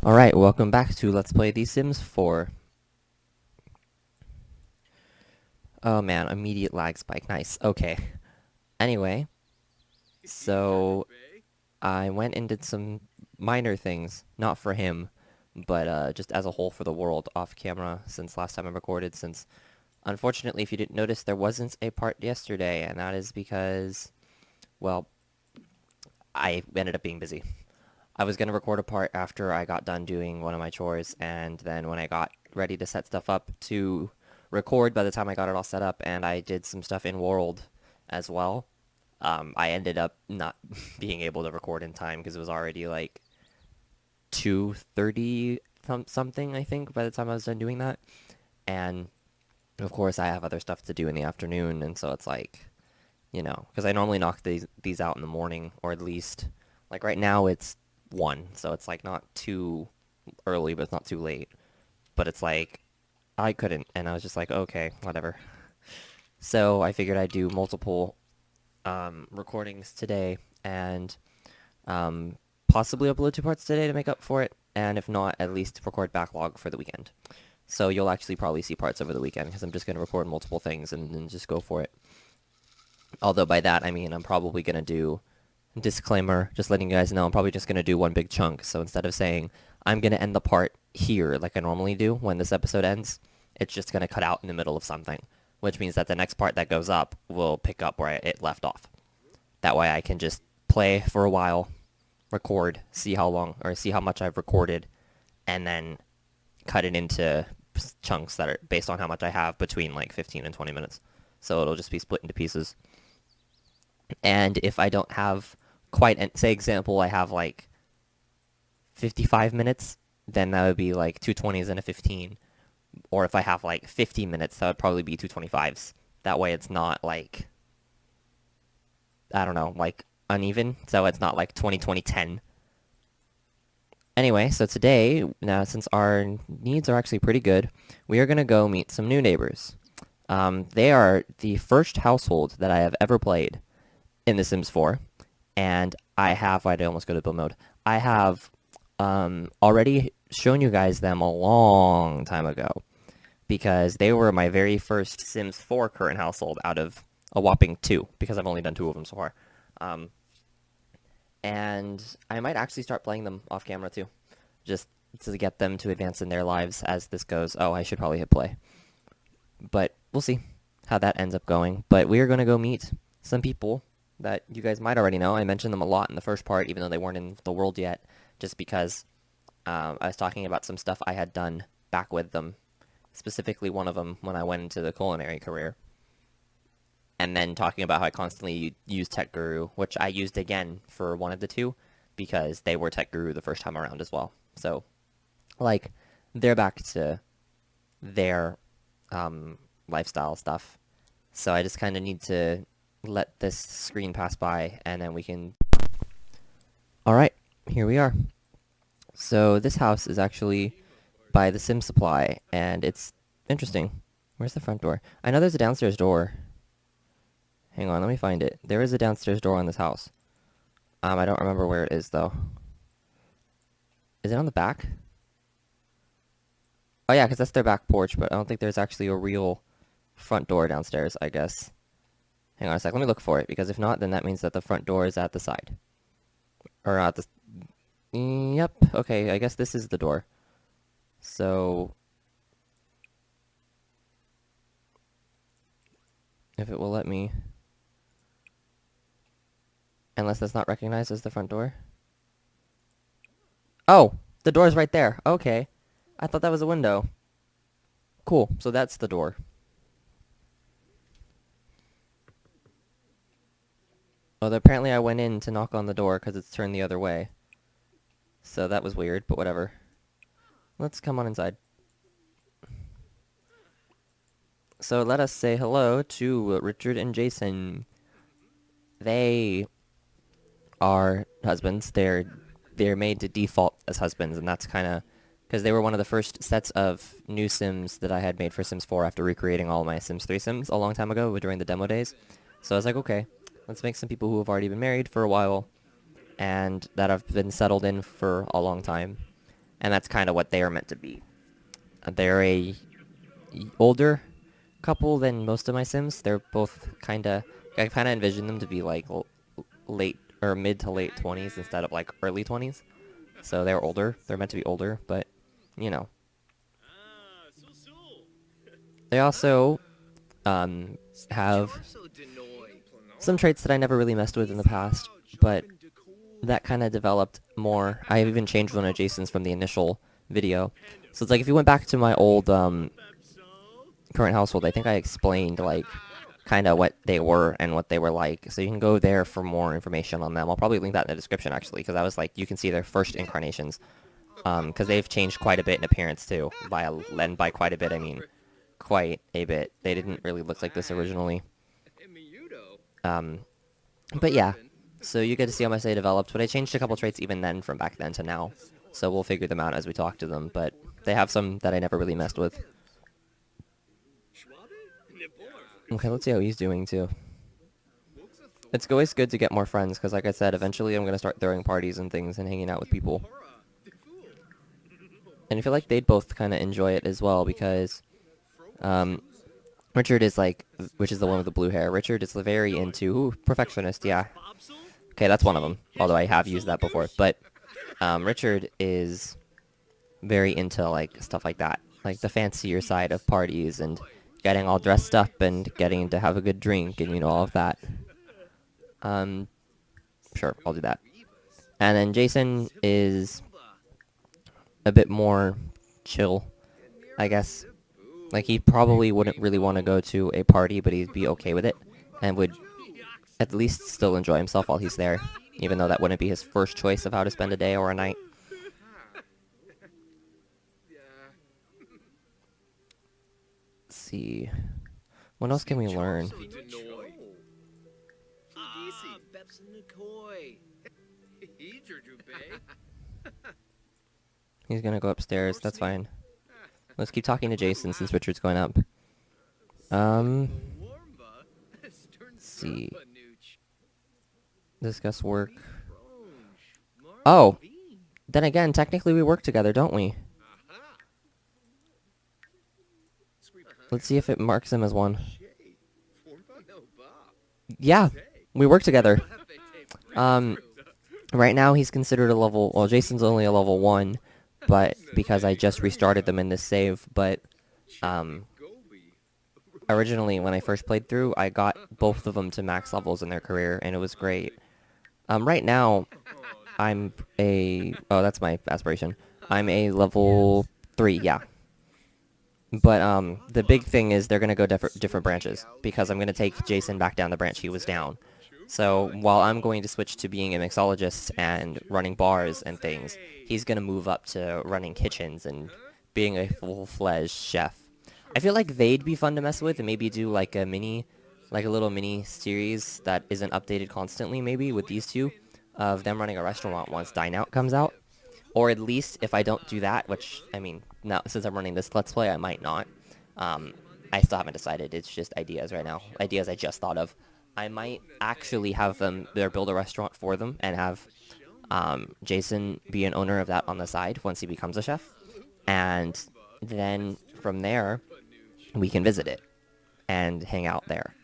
Alright, welcome back to Let's Play The Sims 4. Oh man, immediate lag spike. Nice. Okay. Anyway, so I went and did some minor things, not for him, but just as a whole for the world off camera since last time I recorded, since unfortunately, if you didn't notice, there wasn't a part yesterday, and that is because, well, I ended up being busy. I was going to record a part after I got done doing one of my chores, and then when I got ready to set stuff up to record, by the time I got it all set up and I did some stuff in World as well, I ended up not being able to record in time because it was already like 2:30 something, I think, by the time I was done doing that. And of course, I have other stuff to do in the afternoon, and so it's like, because I normally knock these out in the morning, or at least, like right now it's 1, so it's like not too early, but it's not too late. But it's like, I couldn't, and I was just like, okay, whatever. So I figured I'd do multiple recordings today, and possibly upload 2 parts today to make up for it, and if not, at least record backlog for the weekend. So you'll actually probably see parts over the weekend, because I'm just going to record multiple things and then just go for it. Although by that, I mean I'm probably going to do, disclaimer, just letting you guys know, I'm probably just going to do one big chunk. So instead of saying, I'm going to end the part here like I normally do when this episode ends, it's just going to cut out in the middle of something, which means that the next part that goes up will pick up where it left off. That way I can just play for a while, record, see how long, or see how much I've recorded, and then cut it into chunks that are based on how much I have between like 15 and 20 minutes. So it'll just be split into pieces. And if I don't have quite, say example, I have like 55 minutes, then that would be like 220s and a 15. Or if I have like 50 minutes, that would probably be 225s. That way it's not like, I don't know, like uneven. So it's not like 20, 20, 10. Anyway, so today, now since our needs are actually pretty good, we are going to go meet some new neighbors. They are the first household that I have ever played in The Sims 4, and I have, why did I almost go to build mode? I have already shown you guys them a long time ago, because they were my very first Sims 4 current household out of a whopping 2, because I've only done 2 of them so far. Um, and I might actually start playing them off camera too, just to get them to advance in their lives as this goes. Oh, I should probably hit play. But we'll see how that ends up going. But we are going to go meet some people that you guys might already know. I mentioned them a lot in the first part, even though they weren't in the world yet, just because I was talking about some stuff I had done back with them, specifically one of them when I went into the culinary career, and then talking about how I constantly use Tech Guru, which I used again for one of the 2, because they were Tech Guru the first time around as well. So, like, they're back to their lifestyle stuff. So I just kind of need to let this screen pass by, and then we can... Alright, here we are. So this house is actually by the Sim Supply, and it's interesting. Where's the front door? I know there's a downstairs door. Hang on, let me find it. There is a downstairs door on this house. I don't remember where it is, though. Is it on the back? Oh yeah, because that's their back porch, but I don't think there's actually a real front door downstairs, I guess. Hang on a sec, let me look for it, because if not, then that means that the front door is at the side. Or at the... Yep, okay, I guess this is the door. So... if it will let me... Unless that's not recognized as the front door. Oh! The door's right there. Okay. I thought that was a window. Cool, so that's the door. Although apparently I went in to knock on the door because it's turned the other way. So that was weird, but whatever. Let's come on inside. So let us say hello to Richard and Jason. They are husbands. They're made to default as husbands, and that's kind of because they were one of the first sets of new Sims that I had made for Sims 4 after recreating all my Sims 3 Sims a long time ago during the demo days. So I was like, okay, let's make some people who have already been married for a while and that have been settled in for a long time. and that's kind of what they are meant to be. They're a older couple than most of my Sims. They're both I kind of envision them to be like late or mid to late 20s instead of like early 20s. So they're older. They're meant to be older, but you know. They also have some traits that I never really messed with in the past, but that kind of developed more. I have even changed one of Jason's from the initial video. So it's like if you went back to my old current household, I think I explained like kind of what they were and what they were like. So you can go there for more information on them. I'll probably link that in the description actually, because I was like, you can see their first incarnations. Because they've changed quite a bit in appearance too. And by quite a bit, I mean quite a bit. They didn't really look like this originally. But yeah, so you get to see how much they developed. But I changed a couple traits even then from back then to now. So we'll figure them out as we talk to them. But they have some that I never really messed with. Okay, let's see how he's doing too. It's always good to get more friends, because like I said, eventually I'm going to start throwing parties and things and hanging out with people. And I feel like they'd both kind of enjoy it as well, because Richard is like, which is the one with the blue hair. Richard is very into, perfectionist, yeah. Okay, that's one of them, although I have used that before. But Richard is very into like stuff like that, like the fancier side of parties and getting all dressed up and getting to have a good drink and, you know, all of that. Sure, I'll do that. And then Jason is a bit more chill, I guess. Like, he probably wouldn't really want to go to a party, but he'd be okay with it, and would at least still enjoy himself while he's there, even though that wouldn't be his first choice of how to spend a day or a night. Let's see. What else can we learn? He's gonna go upstairs, that's fine. Let's keep talking to Jason since Richard's going up. Let's see. Discuss work. Oh! Then again, technically we work together, don't we? Let's see if it marks him as one. Yeah, we work together. Right now he's considered a level, well, Jason's only a level 1, but because I just restarted them in this save, but originally when I first played through, I got both of them to max levels in their career, and it was great. Right now, I'm a, oh, that's my aspiration. I'm a level 3, yeah. But the big thing is they're going to go different branches, because I'm going to take Jason back down the branch he was down. So while I'm going to switch to being a mixologist and running bars and things, he's going to move up to running kitchens and being a full-fledged chef. I feel like they'd be fun to mess with and maybe do like a little mini series that isn't updated constantly, maybe, with these two, of them running a restaurant once Dine Out comes out. Or at least if I don't do that, which, I mean, now since I'm running this Let's Play, I might not. I still haven't decided. It's just ideas right now. Ideas I just thought of. I might actually have them build a restaurant for them and have Jason be an owner of that on the side once he becomes a chef. And then from there, we can visit it and hang out there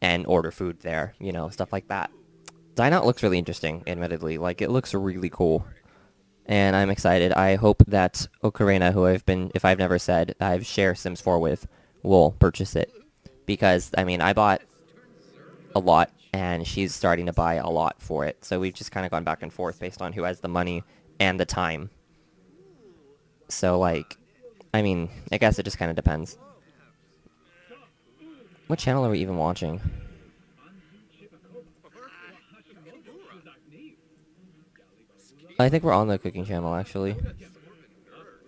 and order food there, you know, stuff like that. Dine Out looks really interesting, admittedly. Like, it looks really cool. And I'm excited. I hope that Ocarina, who if I've never said, I've shared Sims 4 with, will purchase it. Because, I mean, I bought a lot, and she's starting to buy a lot for it. So we've just kind of gone back and forth based on who has the money and the time. So, like, I mean, I guess it just kind of depends. What channel are we even watching? I think we're on the cooking channel, actually.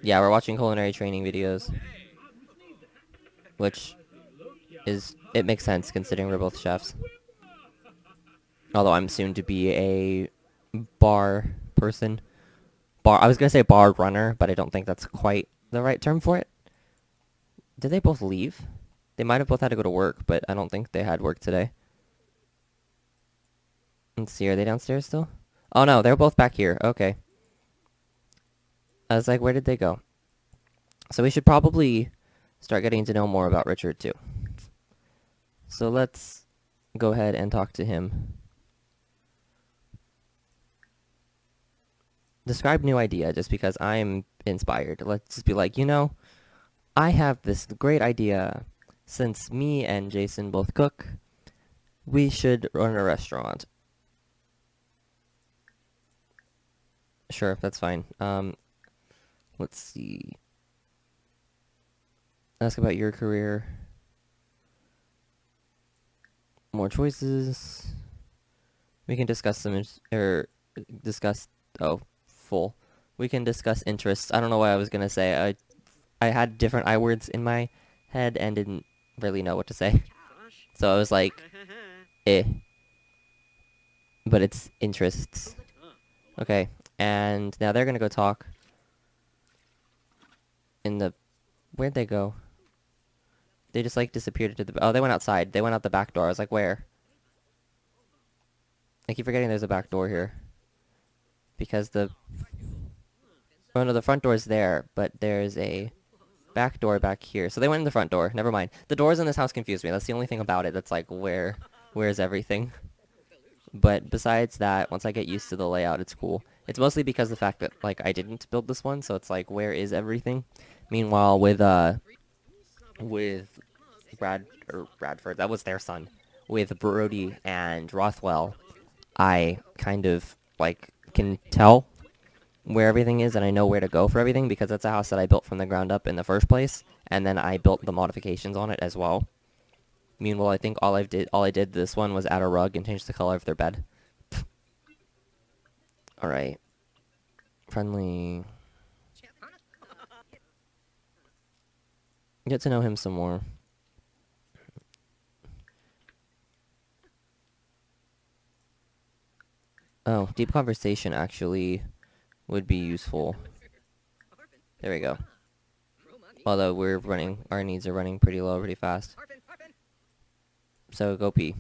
Yeah, we're watching culinary training videos. Which it makes sense considering we're both chefs. Although I'm soon to be a bar person. I was gonna say bar runner, but I don't think that's quite the right term for it. Did they both leave? They might have both had to go to work, but I don't think they had work today. Let's see, are they downstairs still? Oh no, they're both back here. Okay. I was like, where did they go? So we should probably start getting to know more about Richard too. So let's go ahead and talk to him. Describe new idea just because I'm inspired. Let's just be like, I have this great idea. Since me and Jason both cook, we should run a restaurant. Sure, that's fine. Let's see. Ask about your career. More choices. We can discuss full. We can discuss interests. I don't know what I was gonna say. I had different I words in my head and didn't really know what to say. So I was like, eh. But it's interests. Okay, and now they're gonna go talk in the... Where'd they go? They just, like, disappeared into the... Oh, they went outside. They went out the back door. I was like, where? I keep forgetting there's a back door here. Because the... Oh, no, the front door's there, but there's a back door back here. So they went in the front door. Never mind. The doors in this house confuse me. That's the only thing about it that's like, where's everything? But besides that, once I get used to the layout, it's cool. It's mostly because the fact that, like, I didn't build this one, so it's like, where is everything? Meanwhile, with Bradford, that was their son. With Brody and Rothwell, I kind of, like, can tell where everything is, and I know where to go for everything, because that's a house that I built from the ground up in the first place, and then I built the modifications on it as well. Meanwhile, I think all I did this one was add a rug and change the color of their bed. Alright. Friendly. Get to know him some more. Oh, deep conversation actually would be useful. There we go. Although our needs are running pretty low pretty fast. So go pee.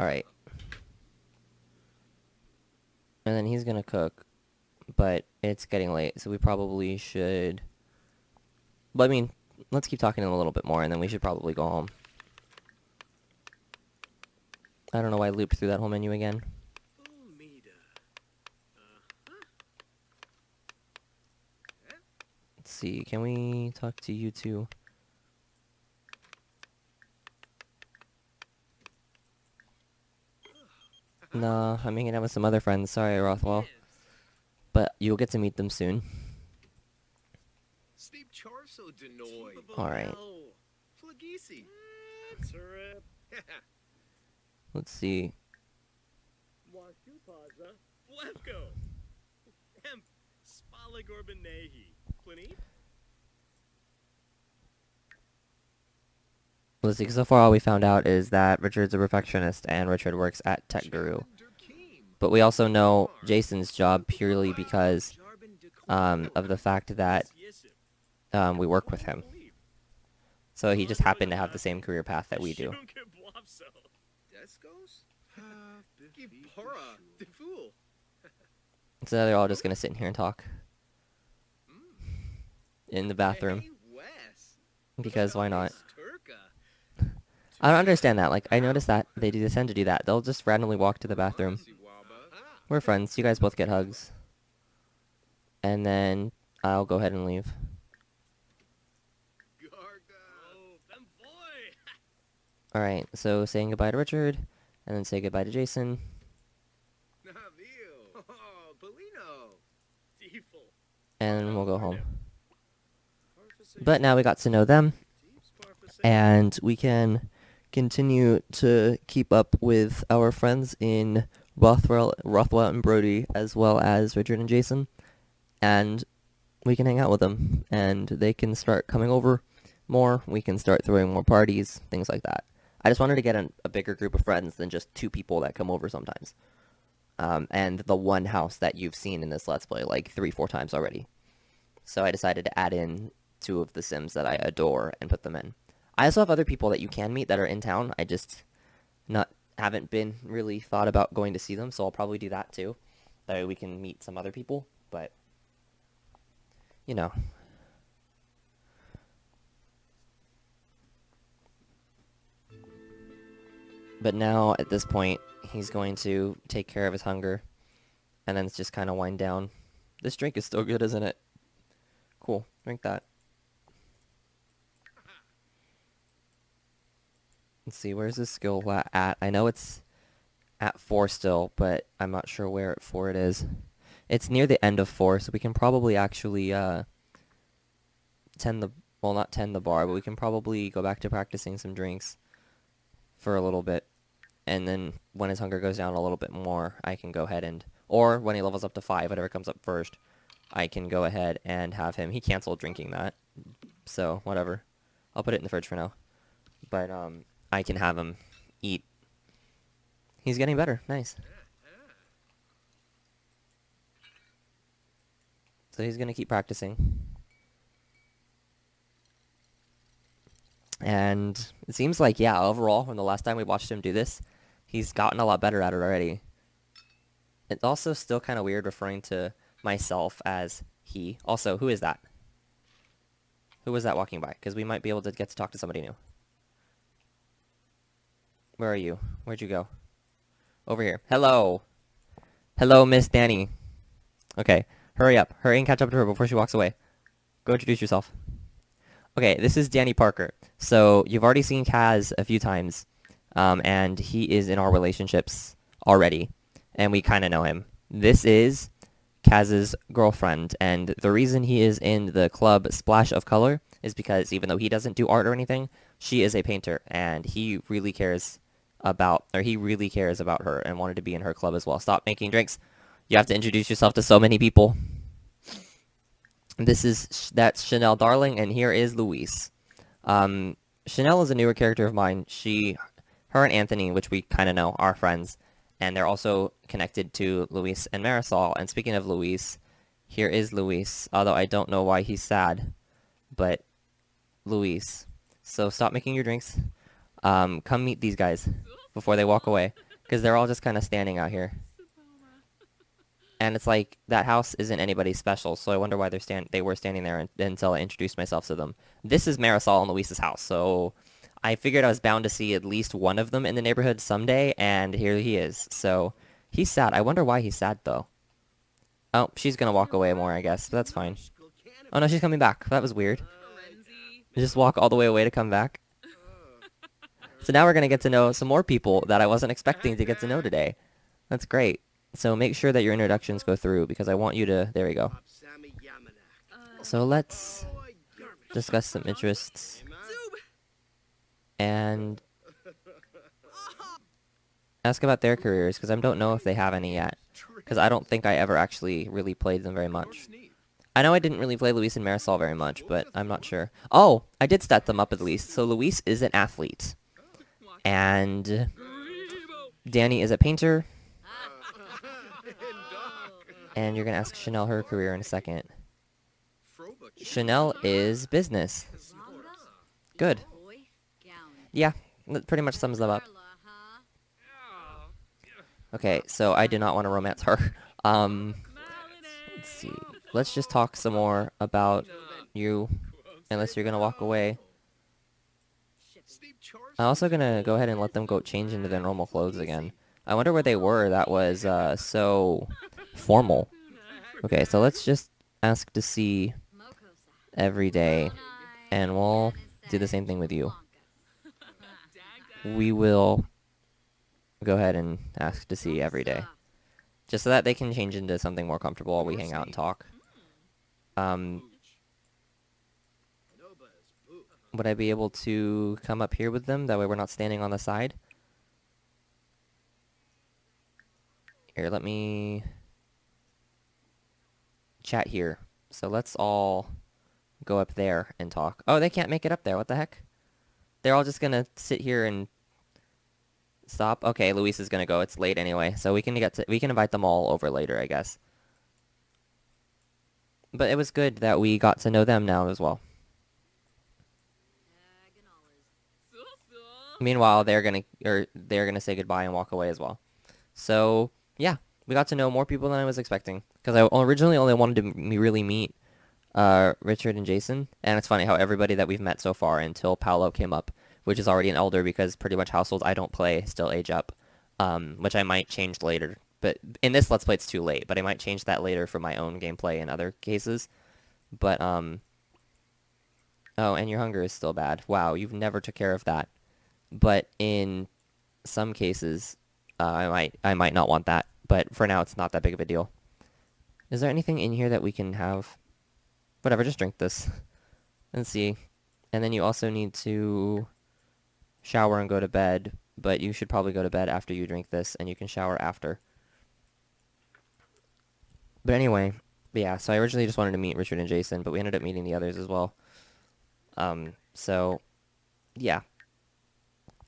Alright. And then he's gonna cook. But it's getting late, so we probably should... But I mean, let's keep talking to him a little bit more, and then we should probably go home. I don't know why I looped through that whole menu again. Let's see, can we talk to you two? Nah, I'm hanging out with some other friends. Sorry, Rothwell. But you'll get to meet them soon. Alright. Let's see. Let's see, 'cause so far all we found out is that Richard's a perfectionist and Richard works at Tech Guru. But we also know Jason's job purely because of the fact that we work with him. So he just happened to have the same career path that we do. So they're all just gonna sit in here and talk. In the bathroom. Because why not? I don't understand that. Like, I noticed that they do tend to do that. They'll just randomly walk to the bathroom. We're friends. You guys both get hugs. And then I'll go ahead and leave. Alright, so saying goodbye to Richard, and then say goodbye to Jason. And we'll go home. But now we got to know them, and we can continue to keep up with our friends in Rothwell and Brody, as well as Richard and Jason, and we can hang out with them, and they can start coming over more, we can start throwing more parties, things like that. I just wanted to get a bigger group of friends than just 2 people that come over sometimes. And the one house that you've seen in this Let's Play like 3-4 times already. So I decided to add in 2 of the Sims that I adore and put them in. I also have other people that you can meet that are in town. I just haven't been really thought about going to see them, so I'll probably do that too. That way we can meet some other people, but you know. But now at this point, he's going to take care of his hunger and then just kind of wind down. This drink is still good, isn't it? Cool. Drink that. Let's see, where's this skill at? I know it's at 4 still, but I'm not sure where at 4 it is. It's near the end of 4, so we can probably actually tend the, well, not tend the bar, but we can probably go back to practicing some drinks for a little bit. And then when his hunger goes down a little bit more, I can go ahead and, or when he levels up to 5, whatever comes up first, I can go ahead and have him. He canceled drinking that, so whatever. I'll put it in the fridge for now. But I can have him eat. He's getting better. Nice. So he's gonna keep practicing. And it seems like, yeah, overall, from the last time we watched him do this, he's gotten a lot better at it already. It's also still kind of weird referring to myself as he. Also, who is that? Who was that walking by? Because we might be able to get to talk to somebody new. Where are you? Where'd you go? Over here. Hello. Hello, Miss Danny. Okay, hurry up. Hurry and catch up to her before she walks away. Go introduce yourself. Okay, this is Danny Parker. So you've already seen Kaz a few times, and he is in our relationships already, and we kind of know him. This is Kaz's girlfriend, and the reason he is in the club Splash of Color is because even though he doesn't do art or anything, she is a painter, and he really cares about her and wanted to be in her club as well. Stop making drinks. You have to introduce yourself to so many people. That's Chanel Darling, and here is Luis. Chanel is a newer character of mine. Her and Anthony, which we kind of know, are friends, and they're also connected to Luis and Marisol. And speaking of Luis, here is Luis, although I don't know why he's sad, but Luis. So stop making your drinks. Come meet these guys before they walk away, because they're all just kind of standing out here. And it's like, that house isn't anybody special, so I wonder why they were standing there until I introduced myself to them. This is Marisol and Luis's house, so I figured I was bound to see at least one of them in the neighborhood someday, and here he is. So, he's sad. I wonder why he's sad, though. Oh, she's gonna walk away more, I guess, but that's fine. Oh no, she's coming back. That was weird. Just walk all the way away to come back. So now we're gonna get to know some more people that I wasn't expecting to get to know today. That's great. So make sure that your introductions go through, because I want you to... There we go. So let's discuss some interests. And ask about their careers, because I don't know if they have any yet. Because I don't think I ever actually really played them very much. I know I didn't really play Luis and Marisol very much, but I'm not sure. Oh, I did stat them up at least. So Luis is an athlete. And Danny is a painter. And you're going to ask Chanel her career in a second. Chanel is business. Good. Yeah, that pretty much sums them up. Okay, so I do not want to romance her. Let's see. Let's just talk some more about you, unless you're going to walk away. I'm also going to go ahead and let them go change into their normal clothes again. I wonder where they were. That was so formal. Okay, so let's just ask to see every day, and we'll do the same thing with you. We will go ahead and ask to see every day, just so that they can change into something more comfortable while we hang out and talk. Would I be able to come up here with them? That way we're not standing on the side. Here, let me chat here. So let's all go up there and talk. Oh, they can't make it up there. What the heck? They're all just gonna sit here and stop. Okay, Luis is gonna go. It's late anyway, so we can invite them all over later, I guess. But it was good that we got to know them now as well. Meanwhile, they're gonna say goodbye and walk away as well. So yeah, we got to know more people than I was expecting because I originally only wanted to really meet Richard and Jason, and it's funny how everybody that we've met so far until Paolo came up, which is already an elder because pretty much households I don't play still age up, which I might change later. But in this Let's Play, it's too late. But I might change that later for my own gameplay in other cases. But oh, and your hunger is still bad. Wow, you've never took care of that. But in some cases, I might not want that. But for now, it's not that big of a deal. Is there anything in here that we can have? Whatever, just drink this and see. And then you also need to shower and go to bed, but you should probably go to bed after you drink this, and you can shower after. But anyway, yeah, so I originally just wanted to meet Richard and Jason, but we ended up meeting the others as well. So, yeah.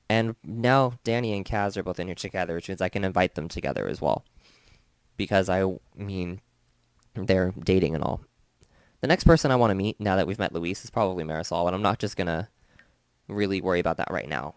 And now Danny and Kaz are both in here together, which means I can invite them together as well. Because I mean, they're dating and all. The next person I want to meet, now that we've met Luis, is probably Marisol, and I'm not just gonna really worry about that right now.